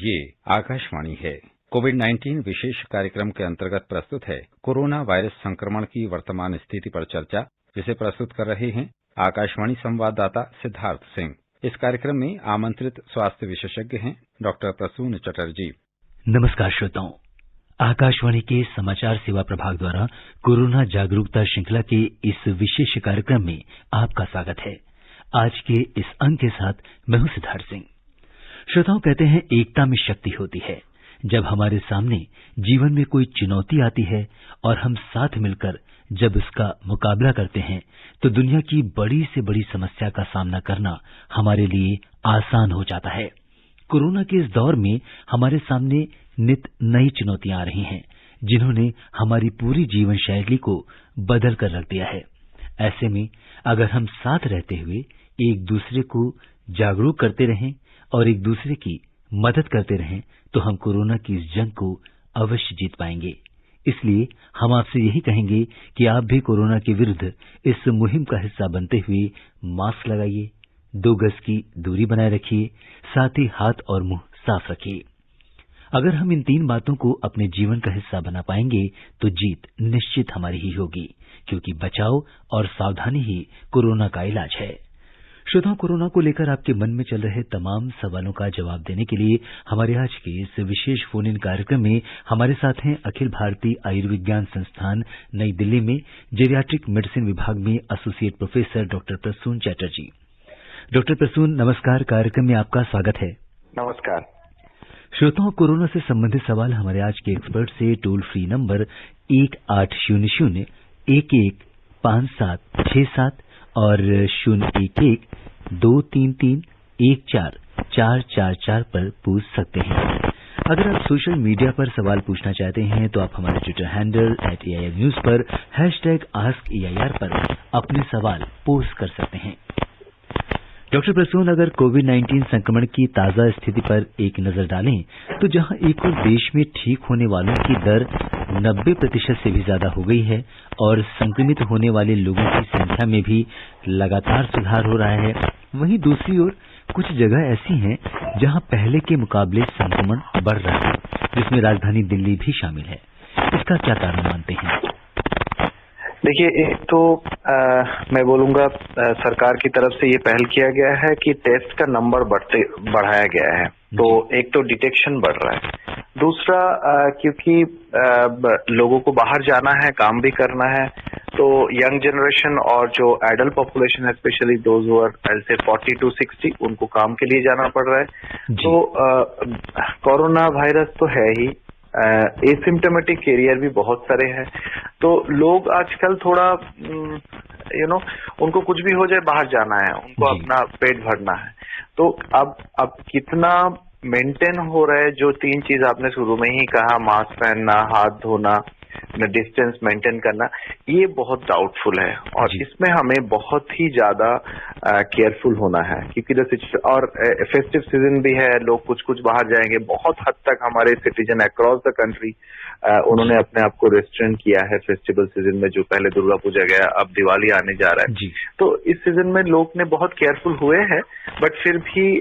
ये आकाशवाणी है। कोविड-19 विशेष कार्यक्रम के अंतर्गत प्रस्तुत है कोरोना वायरस संक्रमण की वर्तमान स्थिति पर चर्चा, जिसे प्रस्तुत कर रहे हैं आकाशवाणी संवाददाता सिद्धार्थ सिंह। इस कार्यक्रम में आमंत्रित स्वास्थ्य विशेषज्ञ हैं डॉक्टर प्रसून चटर्जी। नमस्कार श्रोताओं, आकाशवाणी के समाचार सेवा प्रभाग द्वारा कोरोना जागरूकता श्रृंखला के इस विशेष कार्यक्रम में आपका स्वागत है। आज के इस अंक के साथ मैं हूं सिद्धार्थ सिंह। श्रोताओं, कहते हैं एकता में शक्ति होती है। जब हमारे सामने जीवन में कोई चुनौती आती है और हम साथ मिलकर जब उसका मुकाबला करते हैं तो दुनिया की बड़ी से बड़ी समस्या का सामना करना हमारे लिए आसान हो जाता है। कोरोना के इस दौर में हमारे सामने नित नई चुनौतियां आ रही हैं, जिन्होंने हमारी पूरी जीवन शैली को बदल कर रख दिया है। ऐसे में अगर हम साथ रहते हुए एक दूसरे को जागरूक करते रहें और एक दूसरे की मदद करते रहें तो हम कोरोना की इस जंग को अवश्य जीत पाएंगे। इसलिए हम आपसे यही कहेंगे कि आप भी कोरोना के विरुद्ध इस मुहिम का हिस्सा बनते हुए मास्क लगाइए, 2 गज की दूरी बनाए रखिए, साथ ही हाथ और मुंह साफ रखिए। अगर हम इन 3 बातों को अपने जीवन का हिस्सा बना पाएंगे तो जीत निश्चित हमारी ही होगी, क्योंकि बचाव और सावधानी ही कोरोना का इलाज है। श्रोताओं, कोरोना को लेकर आपके मन में चल रहे तमाम सवालों का जवाब देने के लिए हमारे आज के इस विशेष फोन इन कार्यक्रम में हमारे साथ हैं अखिल भारतीय आयुर्विज्ञान संस्थान नई दिल्ली में जेरियाट्रिक मेडिसिन विभाग में associate professor doctor Prasoon Chatterjee. Doctor Prasoon, नमस्कार। कार्यक्रम में आपका स्वागत है। नमस्कार। श्रोताओं, कोरोना से संबंधित सवाल हमारे आज के एक्सपर्ट से टोल फ्री नंबर 1800-115767 और 011-233-14444 पर पूछ सकते हैं। अगर आप सोशल मीडिया पर सवाल पूछना चाहते हैं तो आप हमारे ट्विटर हैंडल @AIRnews पर #AskAIR पर अपने सवाल पोस्ट कर सकते हैं। डॉक्टर प्रसून, अगर कोविड-19 संक्रमण की ताजा स्थिति पर एक नजर डालें तो जहां एक और देश में ठीक होने वालों की दर 90% से भी ज्यादा हो गई है और संक्रमित होने वाले लोगों की संख्या में भी लगातार सुधार हो रहा है, वहीं दूसरी ओर कुछ जगह ऐसी हैं जहां पहले के मुकाबले संक्रमण बढ़ रहा है, जिसमें राजधानी दिल्ली भी शामिल है। इसका क्या कारण मानते हैं? देखिए, एक तो मैं बोलूंगा सरकार की तरफ से ये पहल किया गया है कि टेस्ट का नंबर बढ़ाया गया है, तो एक तो डिटेक्शन बढ़ रहा है। दूसरा, क्योंकि लोगों को बाहर जाना है, काम भी करना है, तो यंग जनरेशन और जो एडल्ट पॉपुलेशन है, specially those who are 40 to 60, उनको काम के लिए जाना पड़ रहा है। तो कोरोना वायरस तो है ही, एसिम्टोमेटिक कैरियर भी बहुत सारे हैं, तो लोग आजकल थोड़ा उनको कुछ भी हो जाए बाहर जाना है, उनको अपना पेट भरना है। तो अब कितना मेंटेन हो रहा है, जो 3 चीज आपने शुरू में ही कहा, मास्क पहनना, हाथ धोना, डिस्टेंस मेंटेन करना, ये बहुत डाउटफुल है और इसमें हमें बहुत ही ज्यादा केयरफुल होना है, क्योंकि और फेस्टिव सीजन भी है, लोग कुछ बाहर जाएंगे। बहुत हद तक हमारे सिटीजन अक्रॉस द कंट्री उन्होंने अपने आप को रेस्ट्रेंट किया है फेस्टिवल सीजन में, जो पहले दुर्गा पूजा गया, अब दिवाली आने जा रहा है। तो इस सीजन में लोग ने बहुत केयरफुल हुए हैं, बट फिर भी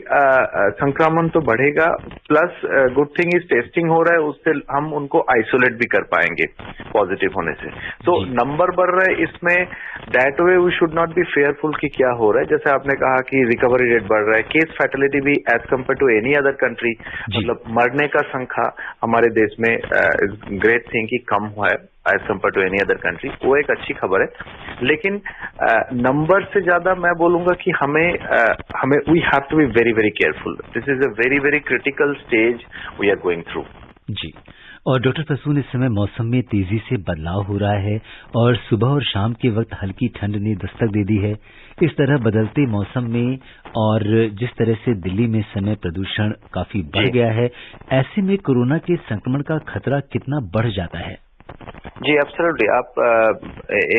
संक्रमण तो बढ़ेगा। Plus good thing is testing हो रहा है, उससे हम उनको आइसोलेट भी कर पाएंगे पॉजिटिव होने से। तो नंबर बढ़ रहा है, इसमें that way we should not be fearful कि क्या हो रहा है। जैसे आपने कहा कि रिकवरी रेट बढ़ रहा है, केस फैटिलिटी भी as compare to any other country, मतलब मरने का संख्या हमारे देश में ग्रेट थिंग कि कम हुआ है as compare to any other country, वो एक अच्छी खबर है। लेकिन नंबर से ज्यादा मैं बोलूंगा कि हमें we have to be very very careful. This is a very very critical stage we are going through. जी, और डॉक्टर प्रसून, इस समय मौसम में तेजी से बदलाव हो रहा है और सुबह और शाम के वक्त हल्की ठंड ने दस्तक दे दी है। इस तरह बदलते मौसम में और जिस तरह से दिल्ली में समय प्रदूषण काफी बढ़ गया है, ऐसे में कोरोना के संक्रमण का खतरा कितना बढ़ जाता है? जी एब्सोल्युटली,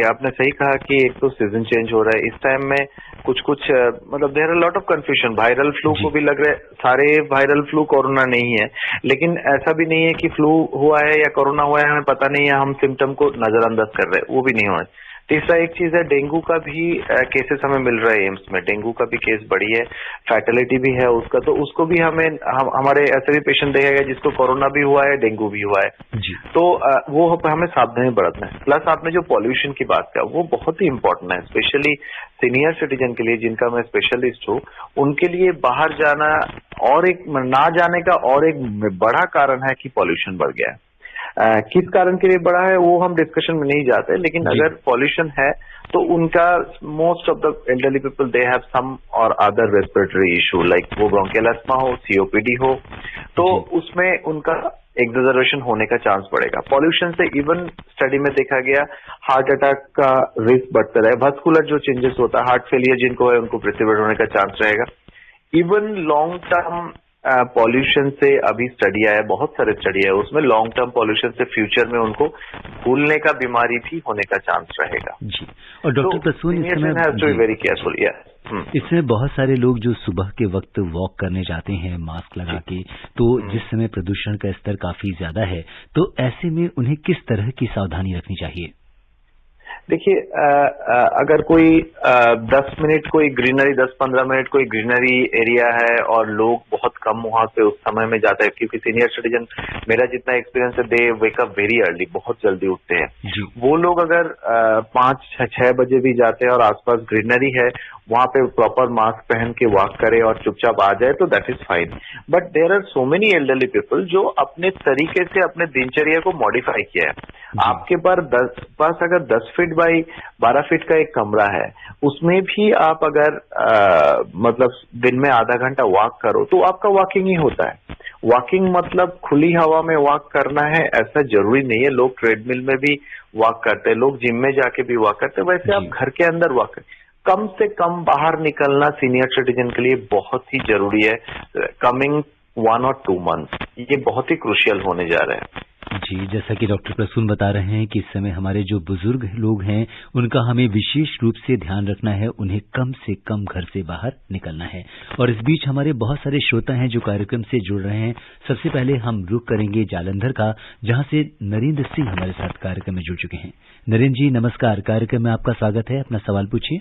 आपने सही कहा कि एक तो सीजन चेंज हो रहा है इस टाइम में, कुछ मतलब there are lot of confusion. Viral flu को भी लग रहा है, सारे वायरल फ्लू कोरोना नहीं है, लेकिन ऐसा भी नहीं है कि फ्लू हुआ है या कोरोना हुआ है हमें पता नहीं है, हम सिम्टम को नजरअंदाज कर रहे हैं, वो भी नहीं हो रहा है। तीसरा एक चीज है, डेंगू का भी केसेस हमें मिल रहे हैं एम्स में, डेंगू का भी केस बढ़ी है, फैटेलिटी भी है उसका, तो उसको भी हमारे ऐसे भी पेशेंट देखा गया जिसको कोरोना भी हुआ है, डेंगू भी हुआ है जी। तो वो हमें सावधानी बरतना है। प्लस आपने जो पॉल्यूशन की बात किया वो बहुत ही इंपॉर्टेंट है, स्पेशली सीनियर सिटीजन के लिए, जिनका मैं स्पेशलिस्ट हूँ, उनके लिए बाहर जाना और एक ना जाने का और एक बड़ा कारण है कि पॉल्यूशन बढ़ गया है। किस कारण के लिए बढ़ा है वो हम डिस्कशन में नहीं जाते, लेकिन अगर पॉल्यूशन है तो उनका most of the elderly people they have some और अदर रेस्पिरेटरी इशू, लाइक वो ब्रोंकियल अस्थमा हो, सीओपीडी हो, तो उसमें उनका एक्सजर्वेशन होने का चांस बढ़ेगा। पॉल्यूशन से इवन स्टडी में देखा गया हार्ट अटैक का रिस्क बढ़ता रहे, वस्कुलर जो चेंजेस होता है, हार्ट फेलियर जिनको है उनको प्रेसिपिटेट होने का चांस रहेगा। इवन लॉन्ग टर्म पॉल्यूशन से अभी स्टडी आया, बहुत सारे स्टडी है उसमें, लॉन्ग टर्म पॉल्यूशन से फ्यूचर में उनको भूलने का बीमारी भी होने का चांस रहेगा जी। और डॉक्टर प्रसून वेरी केयरफुल, इसमें बहुत सारे लोग जो सुबह के वक्त वॉक करने जाते हैं मास्क लगा के, तो जिस समय प्रदूषण का स्तर काफी ज्यादा है, तो ऐसे में उन्हें किस तरह की सावधानी रखनी चाहिए? देखिए, अगर कोई 10 मिनट कोई ग्रीनरी, 10-15 मिनट कोई ग्रीनरी एरिया है और लोग बहुत कम वहां से उस समय में जाते हैं, क्योंकि सीनियर सिटीजन, मेरा जितना एक्सपीरियंस है, दे वेक अप वेरी अर्ली, बहुत जल्दी उठते हैं। वो लोग अगर 5-6 बजे भी जाते हैं और आसपास ग्रीनरी है, वहां पे प्रॉपर मास्क पहन के वॉक करे और चुपचाप आ जाए तो that is fine. But there are so many elderly people जो अपने तरीके से अपने दिनचर्या को मॉडिफाई किया है। आपके पास अगर 10 फीट बाई 12 फीट का एक कमरा है, उसमें भी आप अगर मतलब दिन में आधा घंटा वॉक करो तो आपका वॉकिंग ही होता है। वॉकिंग मतलब खुली हवा में वॉक करना है ऐसा जरूरी नहीं है। लोग ट्रेडमिल में भी वॉक करते हैं, लोग जिम में जाके भी वॉक करते हैं, वैसे आप घर के अंदर वॉक करें। कम से कम बाहर निकलना सीनियर सिटीजन के लिए बहुत ही जरूरी है। कमिंग 1 और 2 मंथ ये बहुत ही क्रूशियल होने जा रहे हैं। जी, जैसा कि डॉक्टर प्रसून बता रहे हैं कि इस समय हमारे जो बुजुर्ग लोग हैं उनका हमें विशेष रूप से ध्यान रखना है, उन्हें कम से कम घर से बाहर निकलना है। और इस बीच हमारे बहुत सारे श्रोता हैं जो कार्यक्रम से जुड़ रहे हैं। सबसे पहले हम रुख करेंगे जालंधर का, जहां से नरेंद्र सिंह हमारे साथ कार्यक्रम में जुड़ चुके हैं। नरेंद्र जी नमस्कार, कार्यक्रम में आपका स्वागत है, अपना सवाल पूछिए।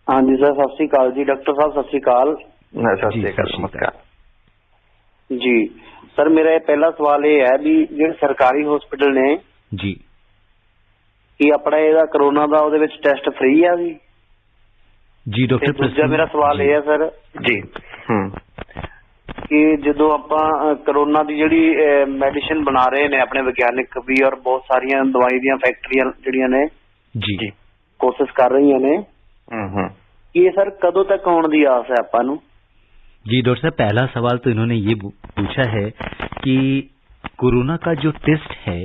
हाँ जी सर, सत श्री अकाल जी। डॉक्टर साहब सत श्री अकाल। नमस्कार जी सर, मेरा पहला सवाल ये है भी जो सरकारी हॉस्पिटल ने जी कि अपना ਇਹਦਾ कोरोना ਦਾ ਉਹਦੇ ਵਿੱਚ ਟੈਸਟ ਫ੍ਰੀ ਆ जी डॉक्टर ਦੂਜਾ ਮੇਰਾ ਸਵਾਲ ਇਹ ਹੈ ਸਰ ਜੀ ਕਿ ਜਦੋਂ ਆਪਾਂ कोरोना ਦੀ ਜਿਹੜੀ ਮੈਡੀਸਿਨ ਬਣਾ ਰਹੇ ਨੇ ਆਪਣੇ ਵਿਗਿਆਨਿਕ ਵੀ ਔਰ ਬਹੁਤ ਸਾਰੀਆਂ ਦਵਾਈ ਦੀਆਂ ਫੈਕਟਰੀਆਂ ਜਿਹੜੀਆਂ ਨੇ ਜੀ ਕੋਸ਼ਿਸ਼ ਕਰ ਰਹੀਆਂ ਨੇ ਇਹ ਸਰ ਕਦੋਂ तक ਆਉਣ ਦੀ ਆਸ है ਆਪਾਂ ਨੂੰ? जी डॉक्टर साहब, पहला सवाल तो इन्होंने ये पूछा है कि कोरोना का जो टेस्ट है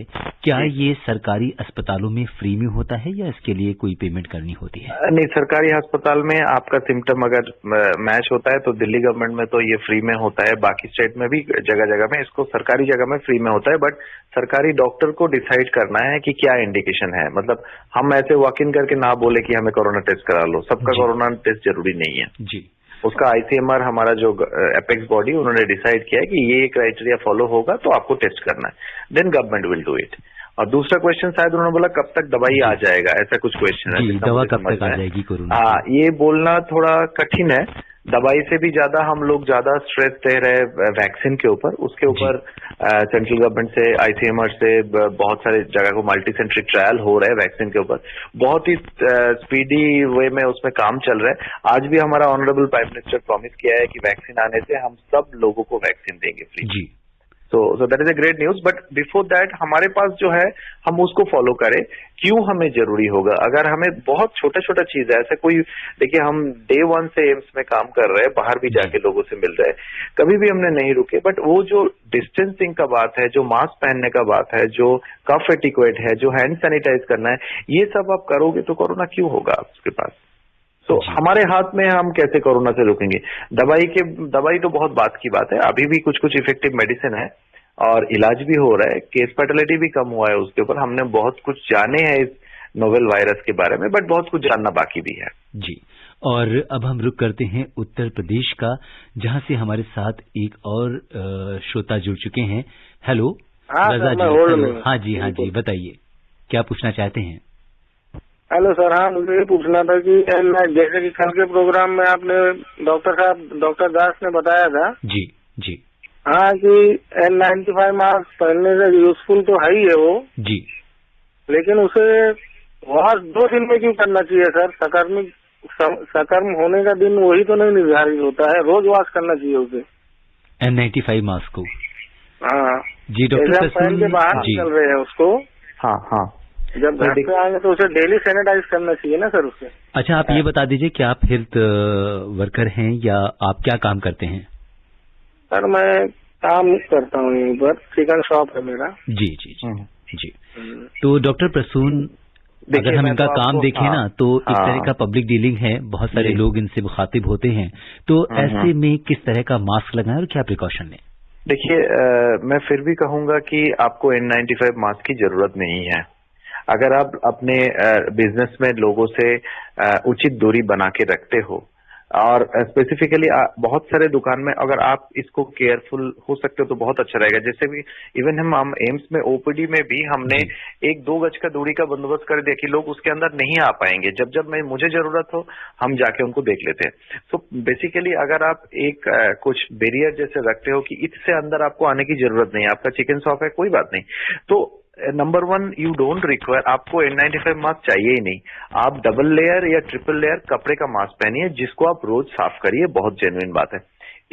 क्या ये सरकारी अस्पतालों में फ्री में होता है या इसके लिए कोई पेमेंट करनी होती है? नहीं, सरकारी अस्पताल में आपका सिम्टम अगर मैच होता है तो दिल्ली गवर्नमेंट में तो ये फ्री में होता है, बाकी स्टेट में भी जगह जगह में इसको सरकारी जगह में फ्री में होता है। बट सरकारी डॉक्टर को डिसाइड करना है कि क्या इंडिकेशन है। मतलब हम ऐसे वॉक इन करके ना बोले कि हमें कोरोना टेस्ट करा लो, सबका कोरोना टेस्ट जरूरी नहीं है जी। उसका आईसीएमआर हमारा जो एपेक्स बॉडी उन्होंने डिसाइड किया है कि ये क्राइटेरिया फॉलो होगा तो आपको टेस्ट करना है, then government will do it. और दूसरा क्वेश्चन शायद उन्होंने बोला कब तक दवाई आ जाएगा, ऐसा कुछ क्वेश्चन है। दवा कब तक आ जाएगी कोरोना? हाँ, ये बोलना थोड़ा कठिन है। दवाई से भी ज्यादा हम लोग ज्यादा स्ट्रेस दे रहे वैक्सीन के ऊपर, उसके ऊपर सेंट्रल गवर्नमेंट से, आईसीएमआर से बहुत सारे जगह को मल्टी सेंट्रिक ट्रायल हो रहे हैं वैक्सीन के ऊपर, बहुत ही स्पीडी वे में उसमें काम चल रहा है। आज भी हमारा ऑनरेबल प्राइम मिनिस्टर प्रॉमिस किया है कि वैक्सीन आने से हम सब लोगों को वैक्सीन देंगे फ्री जी। So that is a great news. But before that हमारे पास जो है हम उसको फॉलो करें। क्यों हमें जरूरी होगा? अगर हमें बहुत छोटा छोटा चीज है, ऐसे कोई, देखिए हम डे 1 से एम्स में काम कर रहे हैं, बाहर भी जाके लोगों से मिल रहे हैं, कभी भी हमने नहीं रुके। बट वो जो डिस्टेंसिंग का बात है, जो मास्क पहनने का बात है, जो कफ एटिक्वेट है, जो हैंड सैनिटाइज करना है, ये सब आप करोगे तो कोरोना क्यों होगा आपके पास? तो हमारे हाथ में हम कैसे कोरोना से रोकेंगे? दवाई तो बहुत बात की बात है, अभी भी कुछ इफेक्टिव मेडिसिन है और इलाज भी हो रहा है, केस फर्टिलिटी भी कम हुआ है उसके ऊपर। हमने बहुत कुछ जाने हैं इस नोवेल वायरस के बारे में, बट बहुत कुछ जानना बाकी भी है जी। और अब हम रुक करते हैं उत्तर प्रदेश का, जहां से हमारे साथ एक और श्रोता जुड़ चुके हैं। हेलो रजा जी। हाँ जी बताइए क्या पूछना चाहते हैं? हेलो सर, हाँ मुझे ये पूछना था कि जैसे कि कल के प्रोग्राम में आपने डॉक्टर दास ने बताया था जी जी हाँ कि N95 मास्क पहनने से यूजफुल तो है ही है वो जी। लेकिन उसे वॉश 2 दिन में क्यों करना चाहिए सर? सकर्म होने का दिन वही तो नहीं निर्धारित होता है, रोज वॉश करना चाहिए उसे N95 मास्क को। हाँ जी डॉक्टर जैसे हम पहन के बाहर निकल रहे हैं उसको, हाँ हाँ जब घर पे आएंगे तो उसे डेली सैनिटाइज करना चाहिए ना सर उससे। अच्छा आप ये बता दीजिए कि आप हेल्थ वर्कर हैं या आप क्या काम करते हैं? सर मैं काम करता हूँ, यहीं पर चिकन शॉप है मेरा। जी जी जी जी। तो डॉक्टर प्रसून, अगर हम इनका काम देखें ना तो एक तरह का पब्लिक डीलिंग है, बहुत सारे लोग इनसे मुखातिब होते हैं, तो ऐसे में किस तरह का मास्क लगाएं और क्या प्रिकॉशन लें? देखिए मैं फिर भी कहूंगा कि आपको N95 मास्क की जरूरत नहीं है। अगर आप अपने बिजनेस में लोगों से उचित दूरी बना के रखते हो और स्पेसिफिकली बहुत सारे दुकान में अगर आप इसको केयरफुल हो सकते हो तो बहुत अच्छा रहेगा। जैसे भी इवन हम एम्स में ओपीडी में भी हमने 1-2 गज का दूरी का बंदोबस्त कर दिया कि लोग उसके अंदर नहीं आ पाएंगे। जब मैं मुझे जरूरत हो हम जाके उनको देख लेते हैं। तो बेसिकली अगर आप एक कुछ बैरियर जैसे रखते हो कि इससे अंदर आपको आने की जरूरत नहीं, आपका चिकन शॉप है कोई बात नहीं, तो नंबर 1 यू डोंट रिक्वायर, आपको N95 मास्क चाहिए ही नहीं। आप डबल लेयर या ट्रिपल लेयर कपड़े का मास्क पहनिए जिसको आप रोज साफ करिए, बहुत जेन्युइन बात है।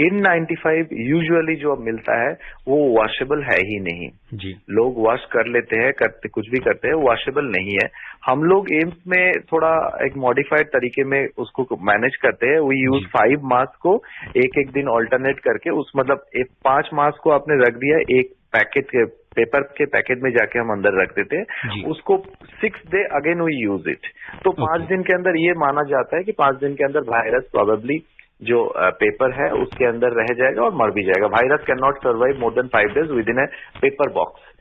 N95 यूजुअली जो अब मिलता है वो वॉशेबल है ही नहीं जी। लोग वॉश कर लेते हैं, करते कुछ भी करते हैं, वॉशेबल नहीं है। हम लोग एम्स में थोड़ा एक मॉडिफाइड तरीके में उसको मैनेज करते हैं। वी यूज 5 मास्क को एक दिन ऑल्टरनेट करके उस मतलब 5 मास्क को आपने रख दिया एक पैकेट के पेपर के पैकेट में जाके हम अंदर रख देते हैं, उसको 6 day again we use it. तो 5 दिन के अंदर ये माना जाता है कि 5 दिन के अंदर वायरस प्रोबेबली जो पेपर है उसके अंदर रह जाएगा और मर भी जाएगा। Virus can not survive more than 5 days with in A paper box.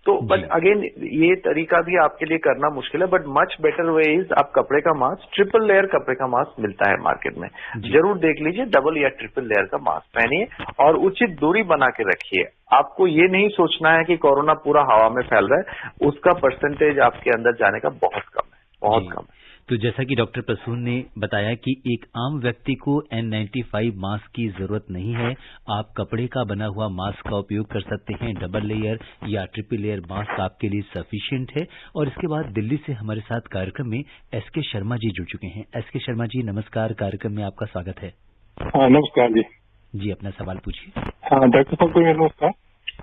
तो बट अगेन ये तरीका भी आपके लिए करना मुश्किल है, but much better way is आप कपड़े का मास्क, ट्रिपल लेयर कपड़े का मास्क मिलता है मार्केट में, जरूर देख लीजिए, डबल या ट्रिपल लेयर का मास्क पहनिए और उचित दूरी बना के रखिए। आपको ये नहीं सोचना है कि कोरोना पूरा हवा में फैल रहा है, उसका परसेंटेज आपके अंदर जाने का बहुत कम है, बहुत कम है। तो जैसा कि डॉक्टर प्रसून ने बताया कि एक आम व्यक्ति को N95 मास्क की जरूरत नहीं है, आप कपड़े का बना हुआ मास्क का उपयोग कर सकते हैं। डबल लेयर या ट्रिपल लेयर मास्क आपके लिए सफिशिएंट है। और इसके बाद दिल्ली से हमारे साथ कार्यक्रम में SK शर्मा जी जुड़ चुके हैं। SK शर्मा जी नमस्कार, कार्यक्रम में आपका स्वागत है। हाँ नमस्कार जी। जी अपना सवाल पूछिए। हाँ डॉक्टर साहब को नमस्कार।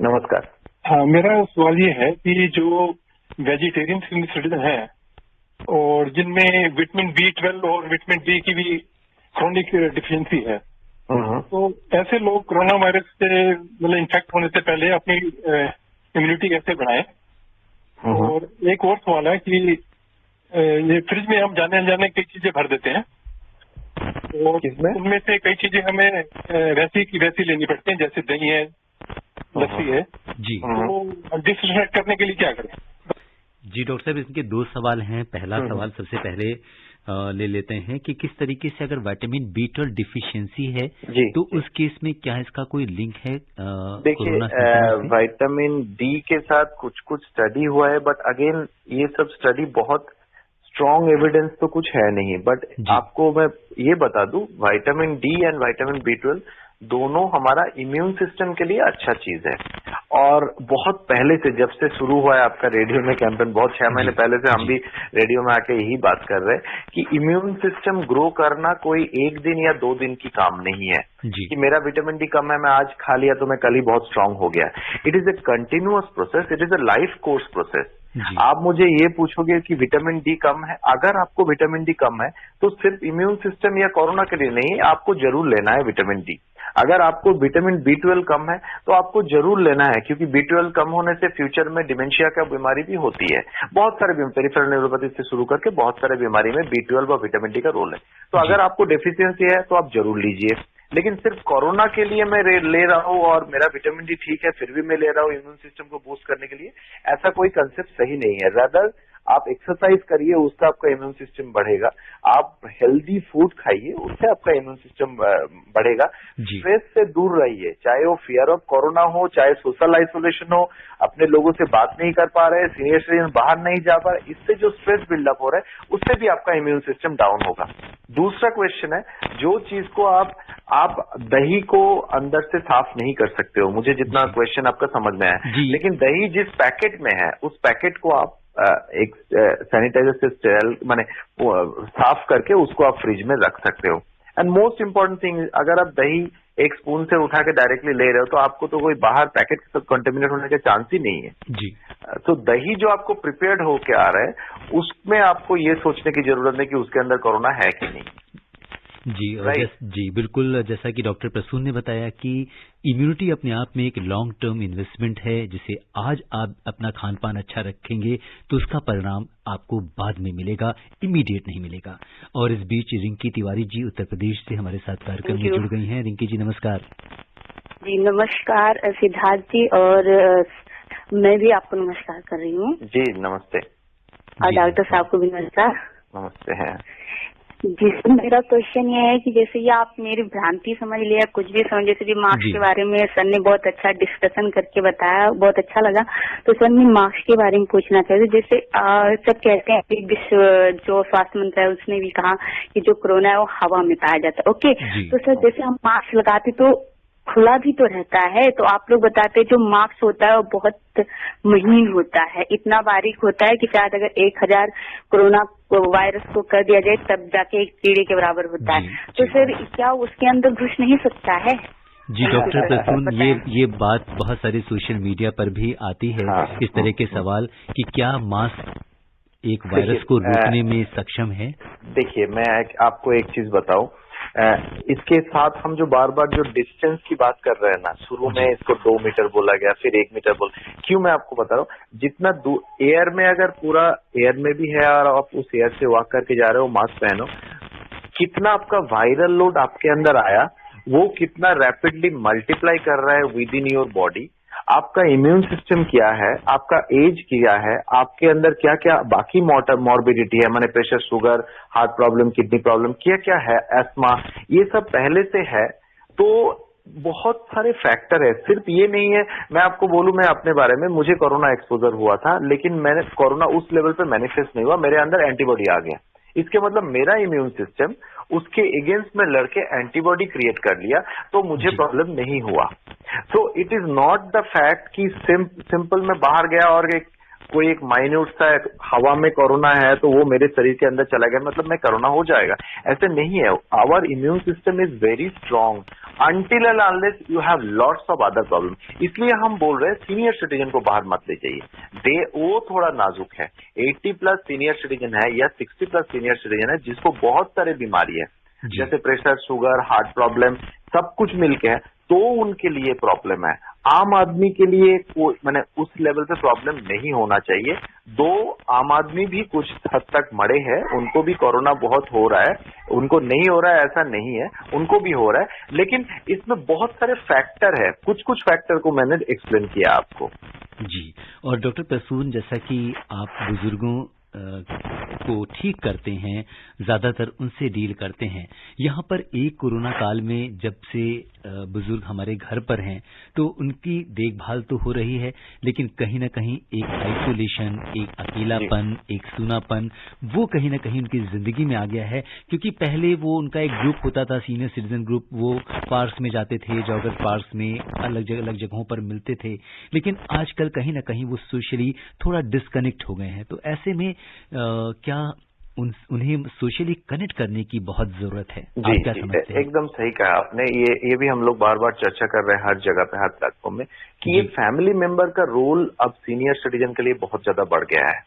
नमस्कार। हाँ मेरा सवाल ये है कि जो वेजिटेरियन सीनियर सिटीजन है और जिनमें विटामिन B12 और विटामिन D की भी क्रोनिक डिफिशियंसी है, तो ऐसे लोग कोरोना वायरस से मतलब इन्फेक्ट होने से पहले अपनी इम्यूनिटी कैसे बढ़ाएं? और एक और सवाल है कि ये फ्रिज में हम जाने अनजाने कई चीजें भर देते हैं और उनमें से कई चीजें हमें वैसी की वैसी लेनी पड़ती हैं, जैसे दही है, लस्सी है जी, तो डिसइंफेक्ट करने के लिए क्या करें? जी डॉक्टर साहब, इनके 2 सवाल हैं। पहला सवाल सबसे पहले ले लेते हैं कि किस तरीके से अगर विटामिन B12 डिफिशियंसी है तो उस केस में क्या इसका कोई लिंक है? देखिए विटामिन D के साथ कुछ स्टडी हुआ है, बट अगेन ये सब स्टडी बहुत स्ट्रॉन्ग एविडेंस तो कुछ है नहीं। बट आपको मैं ये बता दूं, vitamin D and vitamin B12 दोनों हमारा इम्यून सिस्टम के लिए अच्छा चीज है। और बहुत पहले से, जब से शुरू हुआ है आपका रेडियो में कैंपेन, बहुत 6 महीने पहले से हम भी रेडियो में आके यही बात कर रहे हैं कि इम्यून सिस्टम ग्रो करना कोई 1 दिन या 2 दिन की काम नहीं है कि मेरा विटामिन D कम है, मैं आज खा लिया तो मैं कल ही बहुत स्ट्रांग हो गया। It is a continuous process, it is a life course process. आप मुझे ये पूछोगे कि विटामिन D कम है, अगर आपको विटामिन D कम है तो सिर्फ इम्यून सिस्टम या कोरोना के लिए नहीं, आपको जरूर लेना है विटामिन D। अगर आपको विटामिन B12 कम है तो आपको जरूर लेना है, क्योंकि B12 कम होने से फ्यूचर में डिमेंशिया का बीमारी भी होती है। बहुत सारे पेरिफेरल न्यूरोपैथी से शुरू करके बहुत सारे बीमारी में B12 और विटामिन D का रोल है। तो अगर आपको डेफिशिएंसी है तो आप जरूर लीजिए। लेकिन सिर्फ कोरोना के लिए मैं ले रहा हूँ और मेरा विटामिन D ठीक है फिर भी मैं ले रहा हूँ इम्यून सिस्टम को बूस्ट करने के लिए, ऐसा कोई कंसेप्ट सही नहीं है। रदर आप एक्सरसाइज करिए, उससे आपका इम्यून सिस्टम बढ़ेगा। आप हेल्दी फूड खाइए, उससे आपका इम्यून सिस्टम बढ़ेगा। स्ट्रेस से दूर रहिए, चाहे वो फियर ऑफ कोरोना हो, चाहे सोशल आइसोलेशन हो, अपने लोगों से बात नहीं कर पा रहे, सीनियर सिटीजन बाहर नहीं जा पा रहे, इससे जो स्ट्रेस बिल्डअप हो रहा है उससे भी आपका इम्यून सिस्टम डाउन होगा। दूसरा क्वेश्चन है, जो चीज को आप दही को अंदर से साफ नहीं कर सकते हो, मुझे जितना क्वेश्चन आपका समझ में आया, लेकिन दही जिस पैकेट में है उस पैकेट को आप एक सैनिटाइजर से स्टेरल माने साफ करके उसको आप फ्रिज में रख सकते हो। एंड मोस्ट इम्पोर्टेंट थिंग, अगर आप दही एक स्पून से उठा के डायरेक्टली ले रहे हो तो आपको तो कोई बाहर पैकेट के साथ कंटेमिनेट होने का चांस ही नहीं है जी। तो दही जो आपको प्रिपेयर्ड होके आ रहा है उसमें आपको ये सोचने की जरूरत है कि उसके अंदर कोरोना है कि नहीं। जी जी बिल्कुल, जैसा कि डॉक्टर प्रसून ने बताया कि इम्यूनिटी अपने आप में एक लॉन्ग टर्म इन्वेस्टमेंट है, जिसे आज आप अपना खान पान अच्छा रखेंगे तो उसका परिणाम आपको बाद में मिलेगा, इमीडिएट नहीं मिलेगा। और इस बीच रिंकी तिवारी जी उत्तर प्रदेश से हमारे साथ कार्यक्रम में जुड़ गई हैं। रिंकी जी नमस्कार। जी नमस्कार सिद्धार्थ जी, और मैं भी आपको नमस्कार कर रही हूँ। जी नमस्ते। और डॉक्टर साहब को भी नमस्कार। नमस्ते हैं जी। मेरा क्वेश्चन ये है कि जैसे ये आप मेरी भ्रांति समझ लिया, कुछ भी समझ, जैसे भी मास्क के बारे में सर ने बहुत अच्छा डिस्कशन करके बताया, बहुत अच्छा लगा। तो सर मैं मास्क के बारे में पूछना चाहती हूँ। जैसे सब कहते हैं कि विश्व जो स्वास्थ्य मंत्री है उसने भी कहा कि जो कोरोना है वो हवा में पाया जाता है। ओके, तो सर जैसे हम मास्क लगाते तो खुला भी तो रहता है, तो आप लोग बताते हैं जो मास्क होता है वो बहुत महीन होता है, इतना बारीक होता है कि शायद अगर 1000 कोरोना वायरस को कर दिया जाए तब जाके एक कीड़े के बराबर होता है। तो सर क्या उसके अंदर घुस नहीं सकता है? जी डॉक्टर प्रसून, ये बात बहुत सारे सोशल मीडिया पर भी आती है, इस तरह के सवाल कि क्या मास्क एक वायरस को रोकने में सक्षम है? देखिए मैं आपको एक चीज बताऊं, इसके साथ हम जो बार बार जो डिस्टेंस की बात कर रहे हैं ना, शुरू में इसको 2 मीटर बोला गया, फिर 1 मीटर क्यों मैं आपको बता रहा हूँ, जितना एयर में अगर पूरा एयर में भी है और आप उस एयर से वॉक करके जा रहे हो, मास्क पहनो, कितना आपका वायरल लोड आपके अंदर आया वो कितना रैपिडली मल्टीप्लाई कर रहा है विद इन योर बॉडी, आपका इम्यून सिस्टम क्या है, आपका एज क्या है, आपके अंदर क्या क्या बाकी मॉर्बिडिटी है, माने pressure, sugar, heart problem, kidney problem, क्या क्या है, एस्मा, ये सब पहले से है। तो बहुत सारे फैक्टर है, सिर्फ ये नहीं है। मैं आपको बोलूं, मैं अपने बारे में, मुझे कोरोना एक्सपोजर हुआ था, लेकिन मैंने कोरोना उस लेवल पे मैनिफेस्ट नहीं हुआ, मेरे अंदर एंटीबॉडी आ गया। इसके मतलब मेरा इम्यून सिस्टम उसके अगेंस्ट में लड़के एंटीबॉडी क्रिएट कर लिया, तो मुझे प्रॉब्लम नहीं हुआ। So it is not the fact कि सिंपल में बाहर गया और कोई एक माइन्यूट सा हवा में कोरोना है तो वो मेरे शरीर के अंदर चला गया, मतलब मैं कोरोना हो जाएगा, ऐसे नहीं है। Our immune system is very strong until and unless you have lots of other problem। इसलिए हम बोल रहे हैं सीनियर सिटीजन को बाहर मत ले जाइए, वो थोड़ा नाजुक है। 80+ सीनियर सिटीजन है या 60+ सीनियर सिटीजन है जिसको बहुत सारे बीमारी है, जैसे प्रेशर, शुगर, हार्ट प्रॉब्लम, सब कुछ मिलके है, तो उनके लिए प्रॉब्लम है। आम आदमी के लिए मैंने उस लेवल पे प्रॉब्लम नहीं होना चाहिए। आम आदमी भी कुछ हद तक मरे हैं, उनको भी कोरोना बहुत हो रहा है, उनको नहीं हो रहा है ऐसा नहीं है, उनको भी हो रहा है, लेकिन इसमें बहुत सारे फैक्टर है, कुछ कुछ फैक्टर को मैंने एक्सप्लेन किया आपको। जी, और डॉक्टर प्रसून, जैसा कि आप बुजुर्गों को ठीक करते हैं, ज्यादातर उनसे डील करते हैं, यहाँ पर एक कोरोना काल में जब से बुजुर्ग हमारे घर पर हैं तो उनकी देखभाल तो हो रही है, लेकिन कहीं ना कहीं एक आइसोलेशन, एक अकेलापन, एक सूनापन, वो कहीं ना कहीं उनकी जिंदगी में आ गया है। क्योंकि पहले वो उनका एक ग्रुप होता था, सीनियर सिटीजन ग्रुप, वो पार्क्स में जाते थे, जॉगर पार्क्स में अलग जगहों पर मिलते थे, लेकिन आजकल कहीं ना कहीं वो सोशली थोड़ा डिस्कनेक्ट हो गए हैं। तो ऐसे में क्या उन्हें सोशली कनेक्ट करने की बहुत जरूरत है? जी, आप क्या समझते हैं? एकदम सही कहा आपने। ये भी हम लोग बार बार चर्चा कर रहे हैं हर जगह पे, हर प्लेटफॉर्म में, कि ये फैमिली मेंबर का रोल अब सीनियर सिटीजन के लिए बहुत ज्यादा बढ़ गया है।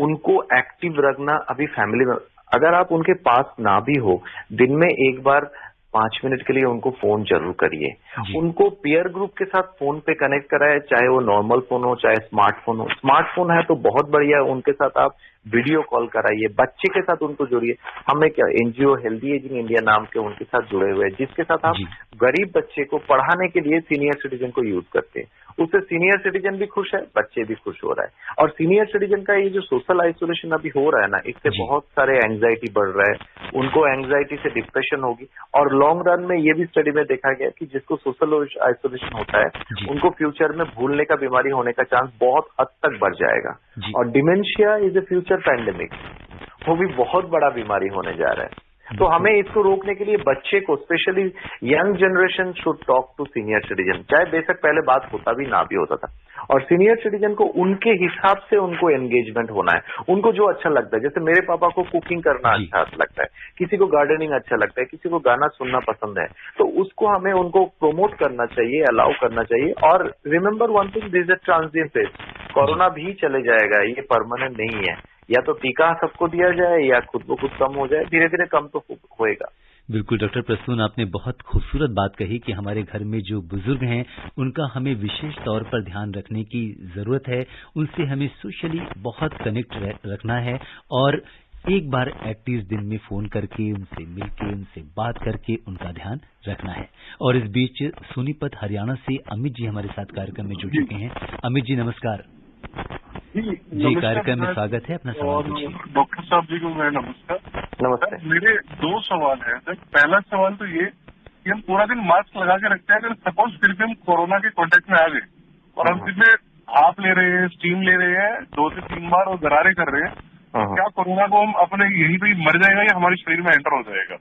उनको एक्टिव रखना अभी फैमिली में, अगर आप उनके पास ना भी हो, दिन में एक बार 5 मिनट के लिए उनको फोन जरूर करिए, उनको पीयर ग्रुप के साथ फोन पे कनेक्ट कराए, चाहे वो नॉर्मल फोन हो चाहे स्मार्टफोन हो। स्मार्टफोन है तो बहुत बढ़िया है, उनके साथ आप वीडियो कॉल कराइए, बच्चे के साथ उनको जोड़िए। हमें क्या एनजीओ हेल्दी एजिंग इंडिया नाम के उनके साथ जुड़े हुए हैं, जिसके साथ आप गरीब बच्चे को पढ़ाने के लिए सीनियर सिटीजन को यूज करते हैं। उससे सीनियर सिटीजन भी खुश है, बच्चे भी खुश हो रहा है। और सीनियर सिटीजन का ये जो सोशल आइसोलेशन अभी हो रहा है ना, इससे बहुत सारे एंग्जाइटी बढ़ रहा है, उनको एंग्जाइटी से डिप्रेशन होगी। और लॉन्ग रन में ये भी स्टडी में देखा गया कि जिसको सोशल आइसोलेशन होता है उनको फ्यूचर में भूलने का बीमारी होने का चांस बहुत हद तक बढ़ जाएगा। और dementia is a future pandemic, वो भी बहुत बड़ा बीमारी होने जा रहा है। तो हमें इसको रोकने के लिए बच्चे को, specially young generation, should talk to senior citizen, चाहे बेशक पहले बात होता भी ना भी होता था। और सीनियर सिटीजन को उनके हिसाब से उनको एंगेजमेंट होना है, उनको जो अच्छा लगता है। जैसे मेरे पापा को कुकिंग करना अच्छा लगता है, किसी को गार्डनिंग अच्छा लगता है, किसी को गाना सुनना पसंद है, तो उसको हमें उनको प्रोमोट करना चाहिए, अलाउ करना चाहिए। और remember one thing, this is a transient phase, corona भी चले जाएगा, ये परमानेंट नहीं है। या तो टीका सबको दिया जाए या खुद को खुद कम हो जाए, धीरे धीरे कम तो होएगा। बिल्कुल डॉक्टर प्रसून, आपने बहुत खूबसूरत बात कही कि हमारे घर में जो बुजुर्ग हैं उनका हमें विशेष तौर पर ध्यान रखने की जरूरत है, उनसे हमें सोशली बहुत कनेक्ट रखना है और एक बार एटलीस्ट दिन में फोन करके उनसे मिलके उनसे बात करके उनका ध्यान रखना है। और इस बीच सोनीपत हरियाणा से अमित जी हमारे साथ कार्यक्रम में जुड़ चुके हैं। अमित जी नमस्कार। जी कार्यक्रम में स्वागत है, अपना सवाल पूछिए। डॉक्टर साहब जी को मैं नमस्कार। नमस्ते। मेरे 2 सवाल है सर। पहला सवाल तो ये कि हम पूरा दिन मास्क लगा के रखते हैं, अगर सपोज फिर भी हम कोरोना के कॉन्टेक्ट में आ गए और हम फिर भाप ले रहे हैं, स्टीम ले रहे हैं 2 से 3 बार और गरारे कर रहे हैं, तो क्या कोरोना को हम अपने यहीं पे मर जाएगा या हमारे शरीर में एंटर हो जाएगा?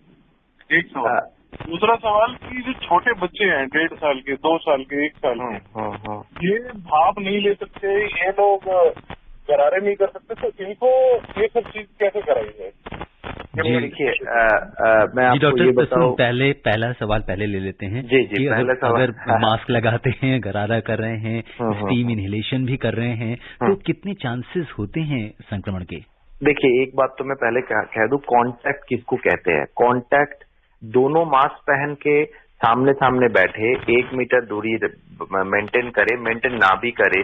एक सवाल। दूसरा सवाल कि जो छोटे बच्चे हैं 1.5 साल के, 2 साल के, 1 साल के, ये भाप नहीं ले सकते, ये लोग गरारे नहीं कर सकते, तो इनको ये सब चीज कैसे कराई जाए? देखिए मैं आपको ये बताऊं, पहला सवाल पहले ले लेते हैं। जी जी, पहला सवाल। अगर मास्क लगाते हैं, गरारा कर रहे हैं, स्टीम इनहेलेशन भी कर रहे हैं, तो कितने चांसेस होते हैं संक्रमण के? देखिए एक बात तो मैं पहले कह दूं, कांटेक्ट किसको कहते हैं। कांटेक्ट दोनों मास्क पहन के सामने सामने बैठे, 1 मीटर दूरी मेंटेन करे, मेंटेन ना भी करे,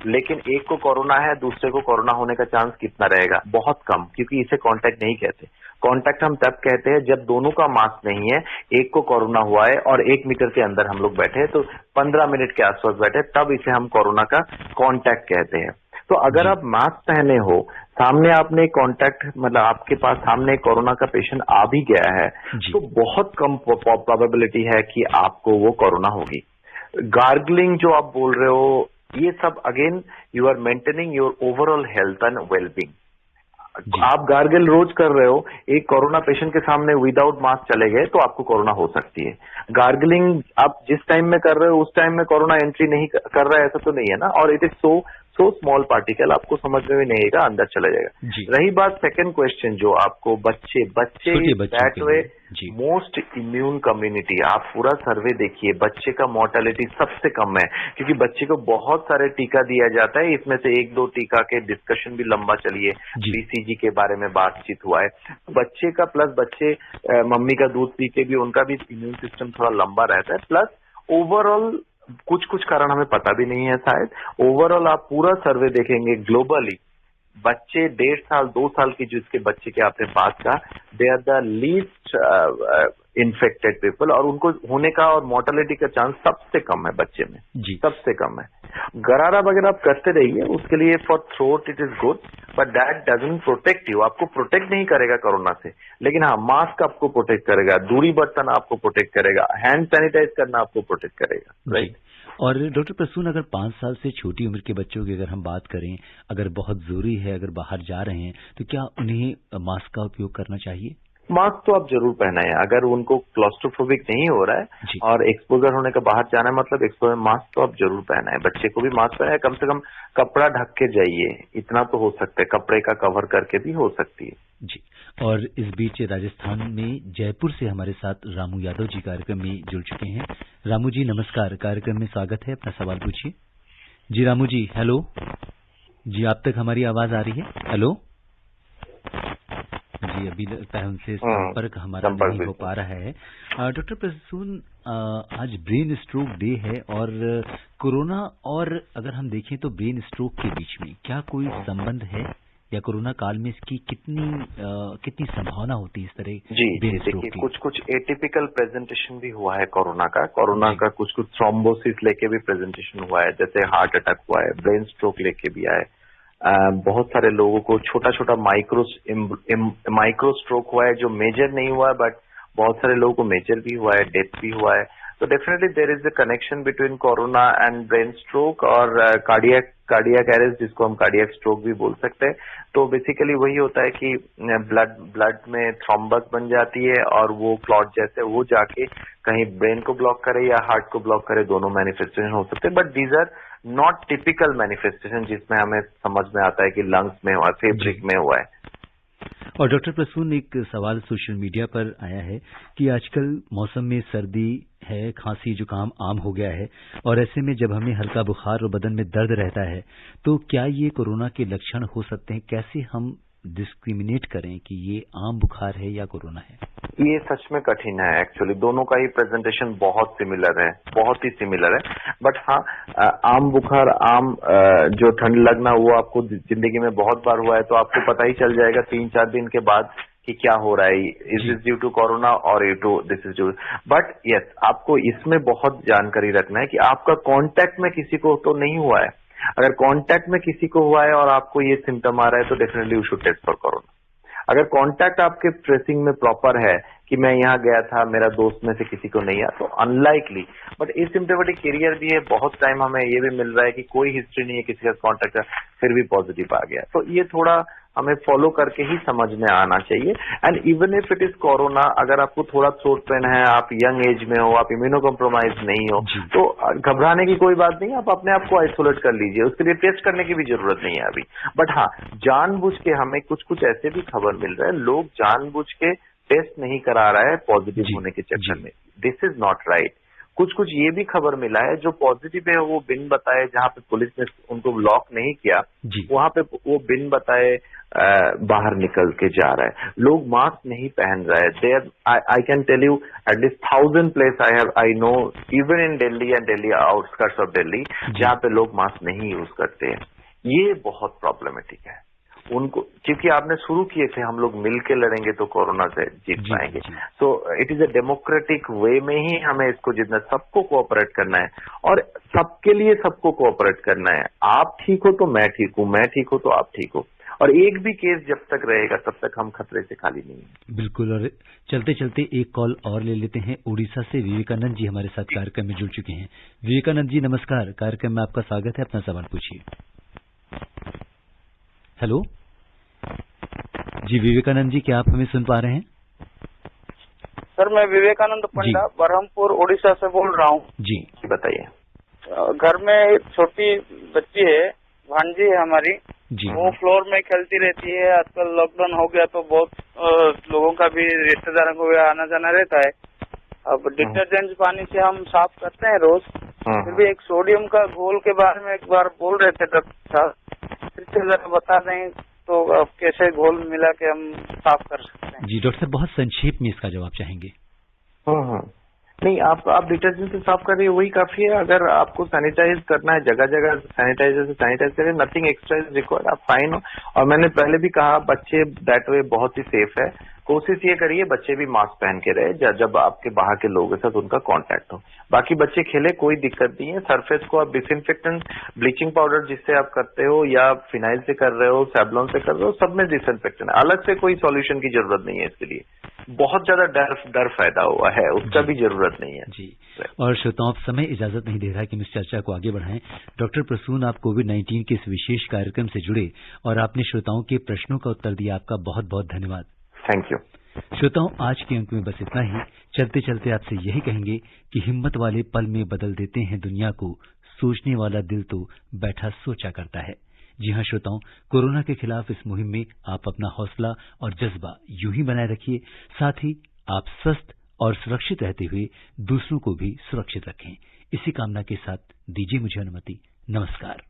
लेकिन एक को कोरोना है, दूसरे को कोरोना होने का चांस कितना रहेगा? बहुत कम, क्योंकि इसे कांटेक्ट नहीं कहते। कांटेक्ट हम तब कहते हैं जब दोनों का मास्क नहीं है, एक को कोरोना हुआ है और 1 मीटर के अंदर हम लोग बैठे, तो 15 मिनट के आसपास बैठे, तब इसे हम कोरोना का कांटेक्ट कहते हैं। तो अगर आप मास्क पहने हो, सामने आपने कांटेक्ट, मतलब आपके पास सामने कोरोना का पेशेंट आ भी गया है, तो बहुत कम प्रोबेबिलिटी है कि आपको वो कोरोना होगी। गार्गलिंग जो आप बोल रहे हो, ये सब again you are maintaining your overall health and wellbeing. आप गार्गल रोज कर रहे हो, एक कोरोना पेशेंट के सामने विदाउट मास्क चले गए तो आपको कोरोना हो सकती है। गार्गलिंग आप जिस टाइम में कर रहे हो उस टाइम में कोरोना एंट्री नहीं कर रहा है, ऐसा तो नहीं है ना। और it is so small particle, आपको समझ में भी नहीं आएगा, अंदर चला जाएगा। रही बात सेकंड क्वेश्चन, जो आपको बच्चे that way most immune community, आप पूरा सर्वे देखिए, बच्चे का मोर्टेलिटी सबसे कम है, क्योंकि बच्चे को बहुत सारे टीका दिया जाता है। इसमें से 1-2 टीका के डिस्कशन भी लंबा चली है, BCG के बारे में बातचीत हुआ है। बच्चे का प्लस बच्चे मम्मी का दूध पी के भी उनका भी इम्यून सिस्टम थोड़ा लंबा रहता है। प्लस ओवरऑल कुछ कारण हमें पता भी नहीं है शायद, ओवरऑल आप पूरा सर्वे देखेंगे ग्लोबली, बच्चे 1.5 साल 2 साल की जिसके बच्चे के आपने बात का, they are the least infected people, और उनको होने का और मोर्टेलिटी का चांस सबसे कम है बच्चे में, सबसे कम है। गरारा वगैरह आप करते रहिए, उसके लिए for throat it is good, but that doesn't protect you, आपको प्रोटेक्ट नहीं करेगा कोरोना से। लेकिन हाँ, मास्क आपको प्रोटेक्ट करेगा, दूरी बरतना आपको प्रोटेक्ट करेगा, हैंड सैनिटाइज करना आपको प्रोटेक्ट करेगा, राइट। और डॉक्टर प्रसून, अगर 5 साल से छोटी उम्र के बच्चों की अगर हम बात करें, अगर बहुत जरूरी है, अगर बाहर जा रहे हैं, तो क्या उन्हें मास्क का उपयोग करना चाहिए? मास्क तो आप जरूर पहनाएं, अगर उनको क्लॉस्ट्रोफोबिक नहीं हो रहा है और एक्सपोजर होने का बाहर जाना है, मतलब एक्सपोजर, मास्क तो आप जरूर पहनाएं। बच्चे को भी मास्क पहनाए, कम से कम कपड़ा ढक के जाइए, इतना तो हो सकता है, कपड़े का कवर करके भी हो सकती है जी। और इस बीच राजस्थान में जयपुर से हमारे साथ रामू यादव जी कार्यक्रम में जुड़ चुके हैं। रामू जी नमस्कार, कार्यक्रम में स्वागत है, अपना सवाल पूछिए। जी रामू जी, हेलो जी, आप तक हमारी आवाज आ रही है? हेलो जी, अभी लगता है उनसे संपर्क हमारा नहीं हो पा रहा है। डॉक्टर प्रसून, आज ब्रेन स्ट्रोक डे है और कोरोना और अगर हम देखें तो ब्रेन स्ट्रोक के बीच में क्या कोई संबंध है या कोरोना काल में इसकी कितनी संभावना होती है इस तरह? जी देखिए, कुछ एटिपिकल प्रेजेंटेशन भी हुआ है कोरोना का कुछ थ्रोम्बोसिस लेके भी प्रेजेंटेशन हुआ है, जैसे हार्ट अटैक हुआ है, ब्रेन स्ट्रोक लेके भी आए। बहुत सारे लोगों को छोटा माइक्रो स्ट्रोक हुआ है, जो मेजर नहीं हुआ है, बट बहुत सारे लोगों को मेजर भी हुआ है, डेथ भी हुआ है। तो definitely there is a connection between corona and brain stroke और कार्डियक अरेस्ट, जिसको हम कार्डियक स्ट्रोक भी बोल सकते हैं। तो बेसिकली वही होता है कि ब्लड में थ्रोम्बस बन जाती है और वो क्लॉट जैसे वो जाके कहीं ब्रेन को ब्लॉक करे या हार्ट को ब्लॉक करे, दोनों मैनिफेस्टेशन हो सकते हैं। But these are not typical manifestation जिसमें हमें समझ में आता है कि लंग्स में हुआ, फेब्रिक में हुआ है। और डॉक्टर प्रसून, एक सवाल सोशल मीडिया पर आया है कि आजकल मौसम में सर्दी है, खांसी जुकाम आम हो गया है, और ऐसे में जब हमें हल्का बुखार और बदन में दर्द रहता है तो क्या ये कोरोना के लक्षण हो सकते हैं? कैसे हम डिस्क्रिमिनेट करें कि ये आम बुखार है या कोरोना है? ये सच में कठिन है एक्चुअली। दोनों का ही प्रेजेंटेशन बहुत सिमिलर है, बहुत ही सिमिलर है। बट हाँ, आम बुखार, जो ठंड लगना, वो आपको जिंदगी में बहुत बार हुआ है, तो आपको पता ही चल जाएगा 3-4 दिन के बाद कि क्या हो रहा है, is this due to corona और this is due. But yes, आपको इसमें बहुत जानकारी रखना है कि आपका कांटेक्ट में किसी को तो नहीं हुआ है। अगर कांटेक्ट में किसी को हुआ है और आपको ये सिम्टम आ रहा है तो definitely you should test for corona. अगर कांटेक्ट आपके ट्रेसिंग में प्रॉपर है कि मैं यहाँ गया था, मेरा दोस्त में से किसी को नहीं आया, तो अनलाइकली। बट एसिम्प्टोमेटिक कैरियर भी है, बहुत टाइम हमें ये भी मिल रहा है कि कोई हिस्ट्री नहीं है किसी का कांटेक्ट का, फिर भी पॉजिटिव आ गया। तो ये थोड़ा हमें फॉलो करके ही समझ में आना चाहिए। And even if it is corona, अगर आपको थोड़ा थ्रोट पेन है, आप यंग एज में हो, आप इम्यूनो कॉम्प्रोमाइज नहीं हो, तो घबराने की कोई बात नहीं, आप अपने आप को आइसोलेट कर लीजिए। उसके लिए टेस्ट करने की भी जरूरत नहीं है अभी। बट हाँ, जानबूझ के हमें कुछ ऐसे भी खबर मिल रहा है, लोग जानबूझ के टेस्ट नहीं करा रहा है पॉजिटिव होने के चक्कर में। This is not right. कुछ ये भी खबर मिला है, जो पॉजिटिव है वो बिन बताए, जहाँ पे पुलिस ने उनको लॉक नहीं किया, वहां पे वो बिन बताए बाहर निकल के जा रहा है। लोग मास्क नहीं पहन रहे हैं। There I can tell you at least 1000 place I know, even in Delhi and Delhi outskirts of Delhi, जहाँ पे लोग मास्क नहीं यूज करते हैं। ये बहुत प्रॉब्लमेटिक है उनको, क्योंकि आपने शुरू किए थे हम लोग मिलके लड़ेंगे तो कोरोना से जीत पाएंगे। So it is a democratic वे में ही हमें इसको जीतना, सबको कोऑपरेट करना है और सबके लिए सबको कोऑपरेट करना है। आप ठीक हो तो मैं ठीक हूँ, मैं ठीक हो तो आप ठीक हो, और एक भी केस जब तक रहेगा तब तक हम खतरे से खाली नहीं है। बिल्कुल। और चलते चलते एक कॉल और ले लेते हैं। उड़ीसा से विवेकानंद जी हमारे साथ कार्यक्रम में जुड़ चुके हैं। विवेकानंद जी नमस्कार, कार्यक्रम में आपका स्वागत है, अपना सवाल पूछिए। हेलो जी विवेकानंद जी, क्या आप हमें सुन पा रहे हैं? सर, मैं विवेकानंद पंडा बरहमपुर उड़ीसा से बोल रहा हूँ। जी बताइए। घर में एक छोटी बच्ची है, भांजी है हमारी जी। वो फ्लोर में खेलती रहती है। आजकल लॉकडाउन हो गया तो बहुत लोगों का भी, रिश्तेदारों को भी आना जाना रहता है। अब डिटर्जेंट पानी से हम साफ करते हैं रोज, फिर भी एक सोडियम का घोल के बारे में एक बार बोल रहे थे डॉक्टर साहब, फिर से जरा बता दें तो अब कैसे घोल मिला के हम साफ कर सकते हैं? जी डॉक्टर साहब, बहुत संक्षेप में इसका जवाब चाहेंगे। नहीं, आप डिटर्जेंट से साफ कर रही है वही काफी है। अगर आपको सैनिटाइज करना है, जगह जगह सैनिटाइजर से सैनिटाइज करें, नथिंग एक्स्ट्रा इज रिक्वायर्ड, आप फाइन हो। और मैंने पहले भी कहा, बच्चे दैट वे बहुत ही सेफ है। कोशिश ये करिए बच्चे भी मास्क पहन के रहे जब आपके बाहर के लोगों के साथ उनका कांटेक्ट हो। बाकी बच्चे खेले, कोई दिक्कत नहीं है। सरफेस को आप डिसइंफेक्टेंट, ब्लीचिंग पाउडर जिससे आप करते हो या फिनाइल से कर रहे हो, सैवलॉन से कर रहे हो, सब में डिसइंफेक्टेंट है। अलग से कोई सॉल्यूशन की जरूरत नहीं है इसके लिए। बहुत ज्यादा डर पैदा हुआ है, उसका भी जरूरत नहीं है जी। और श्रोताओं, समय इजाजत नहीं दे रहा कि हम इस चर्चा को आगे बढ़ाएं। डॉक्टर प्रसून, आप कोविड-19 के इस विशेष कार्यक्रम से जुड़े और आपने श्रोताओं के प्रश्नों का उत्तर दिया, आपका बहुत बहुत धन्यवाद। Thank you. श्रोताओं, आज के अंक में बस इतना ही। चलते चलते आपसे यही कहेंगे कि हिम्मत वाले पल में बदल देते हैं दुनिया को, सोचने वाला दिल तो बैठा सोचा करता है। जी हाँ श्रोताओं, कोरोना के खिलाफ इस मुहिम में आप अपना हौसला और जज्बा यूं ही बनाए रखिए, साथ ही आप स्वस्थ और सुरक्षित रहते हुए दूसरों को भी सुरक्षित रखें। इसी कामना के साथ दीजिए मुझे अनुमति। नमस्कार।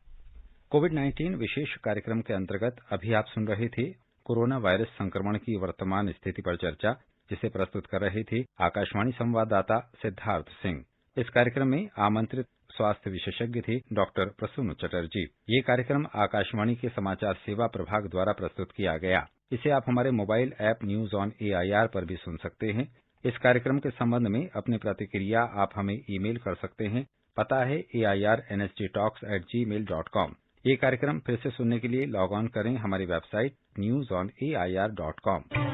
कोविड-19 विशेष कार्यक्रम के अंतर्गत अभी आप सुन रहे थे कोरोना वायरस संक्रमण की वर्तमान स्थिति पर चर्चा, जिसे प्रस्तुत कर रहे थे आकाशवाणी संवाददाता सिद्धार्थ सिंह। इस कार्यक्रम में आमंत्रित स्वास्थ्य विशेषज्ञ थे डॉक्टर प्रसून चटर्जी। ये कार्यक्रम आकाशवाणी के समाचार सेवा प्रभाग द्वारा प्रस्तुत किया गया। इसे आप हमारे mobile app news on AIR पर भी सुन सकते हैं। इस कार्यक्रम के संबंध में अपनी प्रतिक्रिया आप हमें ईमेल कर सकते हैं। पता है AIRNSGTalks@gmail.com। ये कार्यक्रम फिर से सुनने के लिए लॉग ऑन करें हमारी वेबसाइट newsonair.com।